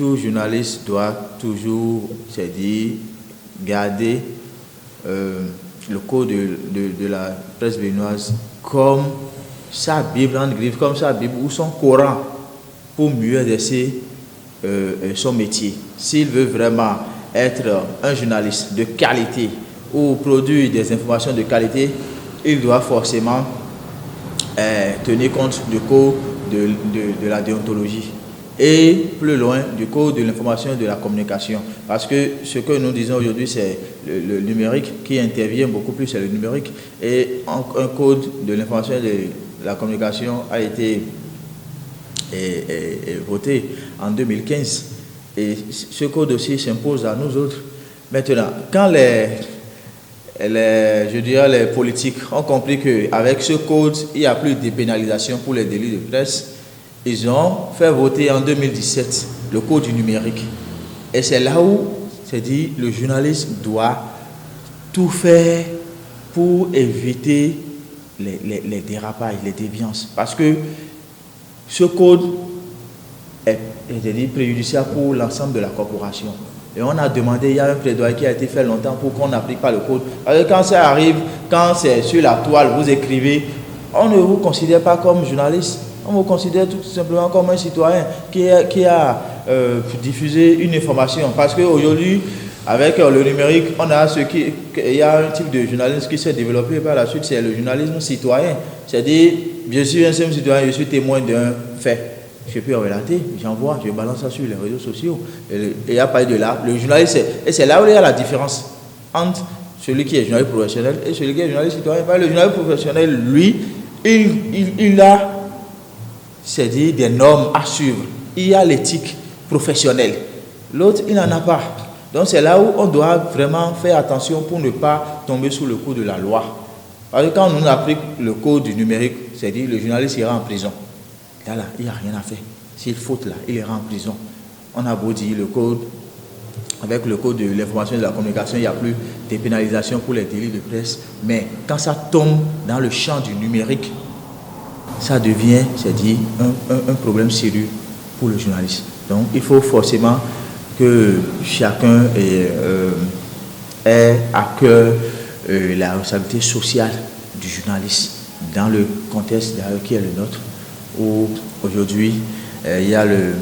tout journaliste doit toujours, c'est-à-dire, garder le code de la presse béninoise comme sa Bible en griffe, comme sa Bible ou son Coran, pour mieux exercer son métier. S'il veut vraiment être un journaliste de qualité ou produire des informations de qualité, il doit forcément tenir compte du code de la déontologie et plus loin du code de l'information et de la communication. Parce que ce que nous disons aujourd'hui, c'est le numérique qui intervient beaucoup plus, c'est le numérique. Et un code de l'information et de la communication a été voté en 2015. Et ce code aussi s'impose à nous autres. Maintenant, quand les politiques ont compris qu'avec ce code, il n'y a plus de dépénalisation pour les délits de presse, ils ont fait voter en 2017 le code du numérique. Et c'est là où, c'est dit, le journaliste doit tout faire pour éviter les dérapages, les déviances. Parce que ce code est préjudiciable pour l'ensemble de la corporation. Et on a demandé, il y a un plaidoyer qui a été fait longtemps pour qu'on n'applique pas le code. Parce que quand ça arrive, quand c'est sur la toile, vous écrivez, on ne vous considère pas comme journaliste. On vous considère tout simplement comme un citoyen qui a diffusé une information. Parce qu'aujourd'hui, avec le numérique, il y a un type de journalisme qui s'est développé par la suite, c'est le journalisme citoyen. C'est-à-dire, je suis un simple citoyen, je suis témoin d'un fait. Je peux relater, j'envoie, je balance ça sur les réseaux sociaux. Et à partir de là, le journaliste, et c'est là où il y a la différence entre celui qui est journaliste professionnel et celui qui est journaliste citoyen. Le journaliste professionnel, lui, il a, c'est-à-dire des normes à suivre. Il y a l'éthique professionnelle. L'autre, il n'en a pas. Donc c'est là où on doit vraiment faire attention pour ne pas tomber sous le coup de la loi. Parce que quand on applique le code du numérique, c'est-à-dire le journaliste ira en prison. Là, il n'y a rien à faire. S'il faute là, il ira en prison. On a beau dire le code, avec le code de l'information et de la communication, il n'y a plus de pénalisation pour les délits de presse. Mais quand ça tombe dans le champ du numérique, ça devient, c'est-à-dire, un problème sérieux pour le journaliste. Donc, il faut forcément que chacun ait à cœur la responsabilité sociale du journaliste dans le contexte qui est le nôtre, où aujourd'hui il y a le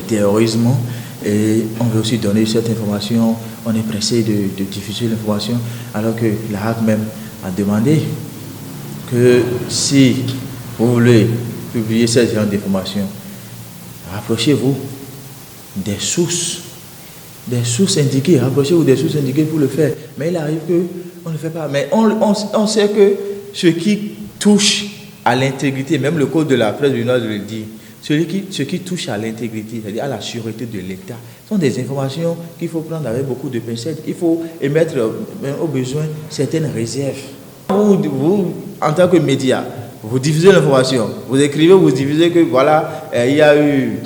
terrorisme et on veut aussi donner cette information, on est pressé de diffuser l'information, alors que la HAC même a demandé que si vous voulez publier ce genre d'informations, rapprochez-vous des sources indiquées, rapprochez-vous des sources indiquées pour le faire. Mais il arrive qu'on ne le fait pas. Mais on sait que ce qui touche à l'intégrité, même le code de la presse du Nord le dit, ce qui touche à l'intégrité, c'est-à-dire à la sûreté de l'État, sont des informations qu'il faut prendre avec beaucoup de pincettes. Il faut émettre au besoin certaines réserves. Vous, en tant que média, vous diffusez l'information, vous écrivez, vous diffusez que voilà, il y a eu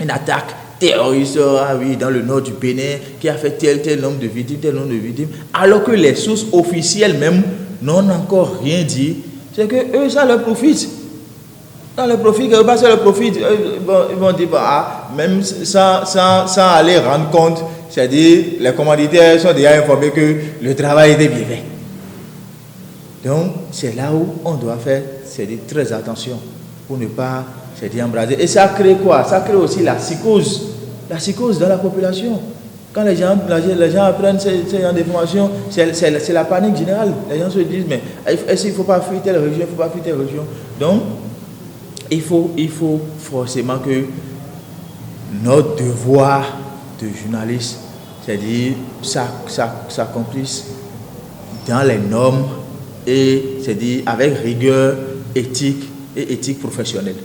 une attaque terroriste dans le nord du Bénin qui a fait tel nombre de victimes, alors que les sources officielles même n'ont encore rien dit. C'est que eux, ça leur profite. Ça leur profite, ils vont dire, même sans aller rendre compte, c'est-à-dire les commanditaires sont déjà informés que le travail était bien fait. Donc, c'est là où on doit faire, c'est-à-dire très attention pour ne pas, c'est-à-dire embraser. Et ça crée quoi? Ça crée aussi la psychose dans la population. Quand les gens apprennent ces genre d'informations, c'est la panique générale. Les gens se disent, mais est-ce qu'il ne faut pas fuir telle région, il ne faut pas fuir telle région. Donc, il faut forcément que notre devoir de journaliste, c'est-à-dire s'accomplisse dans les normes et c'est-à-dire avec rigueur, éthique et éthique professionnelle.